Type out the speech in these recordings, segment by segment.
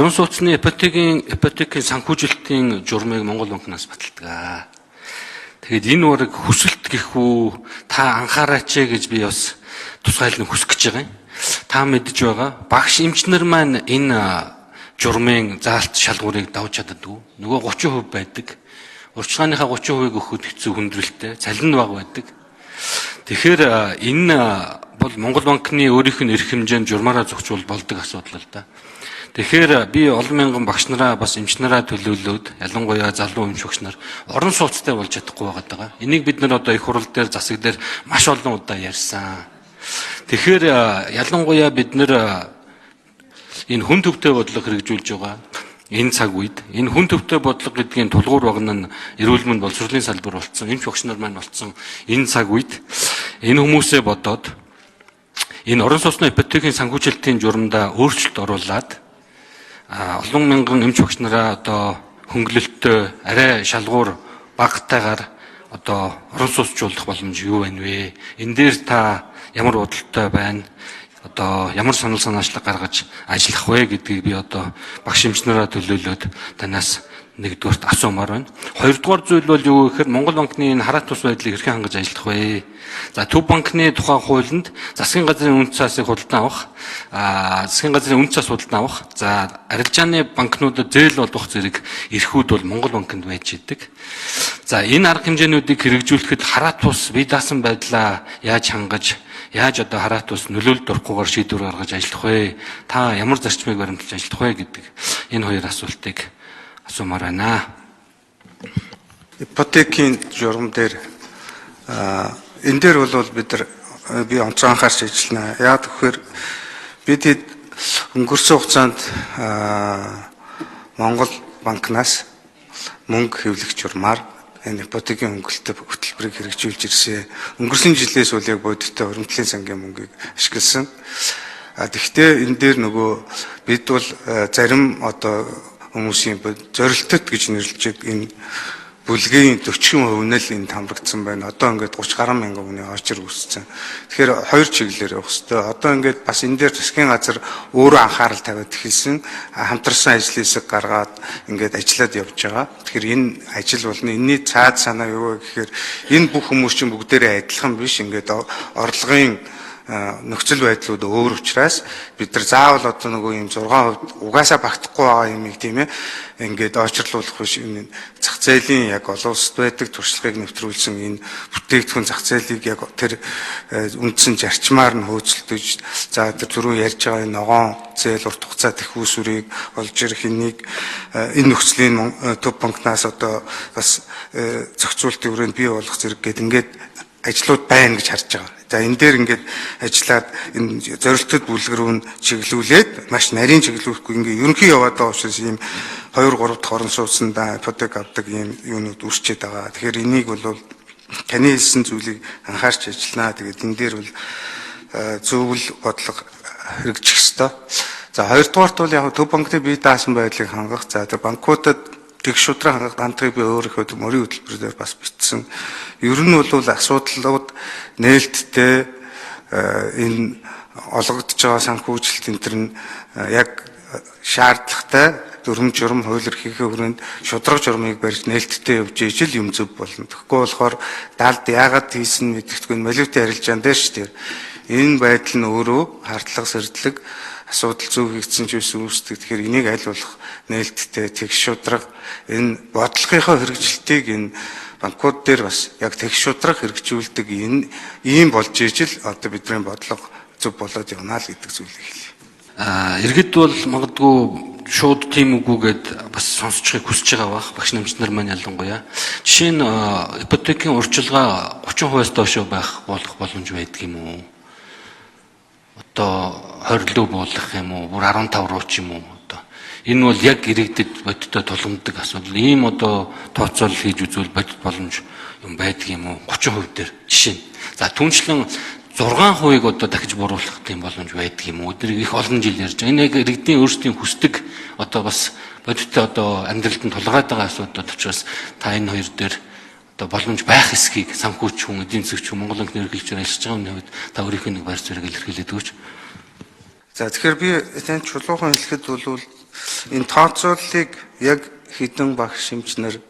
Орон сууцны ипотекийн санхүүжилтийн журмыг Монгол банкнаас баталдаг. Тэгээд энэ ураг хүсэлт гэхүү та анхаараач гэж би бас тусгайлан хүсэж байгаа юм. Та мэдж байгаа багш эмчнэр маань энэ журмын заалт шалгуурыг давж чаддаггүй. Нөгөө 30% байдаг. Урчлагынхаа 30%-ийг өгөхөд хэцүү хүндрэлтэй, цалин бага байдаг. Тэгэхээр энэ бол Монгол банкны өөрийнх нь эрх хэмжээнд журмаараа зохицуул болдог асуудал л да. Тэгэхээр би олон мянган багш нараа бас эмч нараа төлөөлөөд ялангуяа залуу эмч багш нар орон сууцтай болж чадахгүй байгаа. Энийг бид нар одоо их хурал дээр засаг дээр маш олон удаа ярьсан. Тэгэхээр ялангуяа бид нар энэ хүн төвтэй бодлого хэрэгжүүлж байгаа энэ цаг үед энэ хүн төвтэй бодлого гэдгийн тулгуур багна нь эрүүл мэнд боловсролын салбар болсон, эмч багш нар маань болсон энэ цаг үед энэ хүмүүсээ бодоод энэ орон сууцны ипотекийн санхүүжилтийн журамдаа өөрчлөлт оруулаад олон мянган эмч багш нараа одоо хөнгөлөлтөй арай шалгуур багтайгаар одоо орон сууцжуулах боломж юу байна вэ? Энэ дээр та ямар бодолтой байна? Одоо ямар санал санаачлаг гаргаж ажиллах вэ гэдгийг би одоо багш эмч нараа төлөөлөөд танаас нэгдүгээрт асуумаар байна. Хоёрдугаар зүйл бол юу гэхээр Монгол банкны энэ хараат тус байдлыг хэрхэн хангаж ажиллах вэ? За Төв банкны тухай хуулинд засгийн газрын үнэт цаасыг худалдан авах, засгийн газрын үнэт цаас худалдан авах, за арилжааны банкнуудад зээл олгох зэрэг эрхүүд бол Монгол банкнд байж идэг. За энэ арга хэмжээнүүдийг хэрэгжүүлэхэд хараат тус бие даасан байдлаа яаж хангаж, яаж одоо хараат тус нөлөөлөлд орохгүйгээр шийдвэр гаргаж ажиллах вэ? Та ямар зарчмыг баримталж ажиллах вэ гэдэг энэ хоёр асуултыг асуумаар байна. Ипотекийн журам дээр энэ дээр бол би онцгой анхаарч ажиллана. Яг тэгэхээр бид өнгөрсөн хугацаанд Монгол банкнаас мөнгө хэвлэх журмаар энэ ипотекийн хөнгөлөлтөд хөтөлбөрийг хэрэгжүүлж ирсэн. Өнгөрсөн жилээс үл яг бодиттой хөрөнгөлийн сангийн мөнгийг ашигласан. Тэгэхдээ энэ дээр нөгөө бид бол зарим одоо хүмүүсийн зорилттой гэж нэрлэж энэ бүлгийн 40% нь л энд хамрагдсан байна. Одоо ингээд 30 гаруй мянган хүний очир үүссэн. Тэгэхээр хоёр чиглэлээр явах хэрэгтэй. Одоо ингээд бас энэ дээр засгийн газар өөрөө анхаарал тавиад эхэлсэн. Хамтарсан ажлын хэсэг гаргаад ингээд ажиллаад явж байгаа. Тэгэхээр энэ ажил болно. Энийний цаад санаа юу вэ гэхээр энэ бүх хүмүүс чинь бүгдээрээ адилхан биш. Ингээд орлогын нөхцөл байдлууд өөр учраас бид нар заавал одоо нөгөө юм 6% угаасаа багтахгүй байгаа юмыг тийм ээ ингээд очрлуулах биш энэ зах зээлийн яг олон улсад байдаг туршлагыг нэвтрүүлсэн энэ бүтээгдэхүүн зах зээлийг яг тэр үндсэн зарчмаар нь хөөцөлдөж за тэр түрүү ярьж байгаа энэ ногоон зээл урт хугацаа их үүсвэрийг олж ирэх энийг энэ нөхцөлийн Төв банкнаас одоо бас зохицуултын хүрээнд бий болгох зэрэг гээд ингээд ажлууд байна гэж харж байгаа. За энэ дээр ингээд ажиллаад энэ зорилттой бүлэг рүү чиглүүлээд маш нарийн чиглүүлэхгүй ингээд ерөнхий яваад байгаа учраас ийм 2 3 дахь орон сууцнда ипотек авдаг ийм юунууд үрчээд байгаа. Тэгэхээр энийг бол таны хэлсэн зүйлийг анхаарч ажиллана. Тэгээд энэ дээр бол зөвл бодлого хэрэгжих ёстой. За хоёрдугаарт бол яг Төв банкны бие даасан байдлыг хангах. За тэр банкудад тэг шудраг хангах дандлагыг би өөрийнхөө мөрийн хөтөлбөр дээр бас бичсэн. Ер нь бол асуудлууд нээлттэй энэ олгогдож байгаа санхүүжилт энэ төр нь яг шаардлагатай дүрм журам хууль эрхийнхээ хүрээнд шудраг журмыг барьж нээлттэй явж ижил юм зөв болно. Тэгэхгүй болохоор далд яагаад хийсэн мэдгэдэггүй валютын арилжаан дээр шүү дээ. Энэ байдал нь өөрөө хардлага сэрдлэг асуудал зөв хийгдсэн ч үс үүсдэг. Тэгэхээр энийг аль болох нээлттэй тэг шудраг энэ бодлогынхоо хэрэгжилтийг энэ банкуд дээр бас яг тэг шудраг хэрэгжүүлдэг энэ ийм болж ижил одоо бидний бодлого зөв болоод явна л гэдэг зүйлийг хэлье. Иргэд бол магадгүй шууд тийм үгүйгээд бас сонсчихыг хүсэж байгаа бах багш намч нар маань ялангуяа. Жишээ нь ипотекийн урьдчилгаа 30%-аас доош байх болох боломж байдаг юм уу? Одоо 20 лөө буулгах юм уу? Бүр 15 руу ч юм уу? Одоо энэ бол яг иргэдэд бодиттой тулгамддаг асуудал. Ийм одоо тооцоол хийж үзвэл бодит боломж юм байдаг юм уу? 30% дээр жишээ нь. За түншлэн 6%-ийг одоо дахиж буруулах тийм боломж байдаг юм уу? Өдрийг их олон жил ярьж байгаа. Энэ яг иргэдийн өөрсдийн хүсдэг одоо бас бодиттой одоо амьдралд нь тулгаад байгаа асуудал учраас та энэ хоёр дээр одоо боломж байх эсхийг санхүүч хүн, эдийн засгч хүн, Монгол банкны эрхлэгчээр ажиллаж байгаа хүний хувьд та өөрийнхөө нэг байр суурийг илэрхийлээд өгөөч. За тэгэхээр би танд чулуухан хэлэхэд бол Энэ тооцооллыг яг хэдэн багш эмчнэр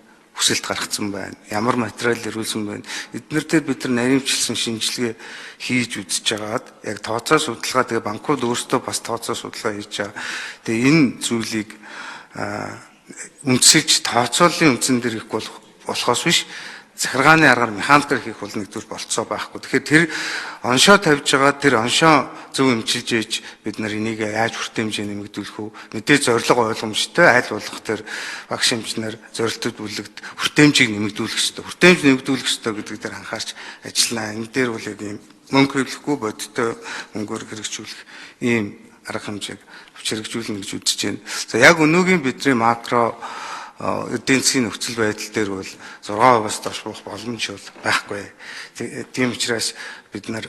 хүсэлт гаргацсан байна. Ямар материал ирүүлсэн байна. Эднэр дээр бид нар наримчилсан шинжилгээ хийж үзэж байгаад яг тооцоо судалгаа тэгээ банкуд өөрсдөө бас тооцоо судалгаа хийж байгаа. Тэгээ энэ зүйлийг үнэлж тооцооллын үндсэн дээр их болохоос биш захиргааны аргаар механикээр хийх бол нэгдүгээр болцоо байхгүй. Тэгэхээр тэр оншоо тавьж байгаа тэр оншоо зөв эмчилж ээж бид нар энийг яаж хүртээмжээ нэмэгдүүлэх үү? Мэдээ зорилго ойлгомжтой аль болох тэр багш эмчнэр зорилтод бүлэгт хүртээмжийг нэмэгдүүлэх ёстой. Хүртээмж нэмэгдүүлэх ёстой гэдэг дээр анхаарч ажиллана. Энэ дээр бол яг ийм мөнгө хэрэглэхгүй бодиттой мөнгөөр хэрэгжүүлэх ийм арга хэмжээг хэрэгжүүлнэ гэж үзэж байна. За яг өнөөгийн бидний макро эдийн засгийн нөхцөл байдал дээр бол 6%-аас доош болох боломж бол байхгүй. Тийм учраас бид нар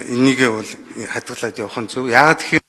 энийгээ бол хадгалаад явах нь зөв. Яагаад гэхээр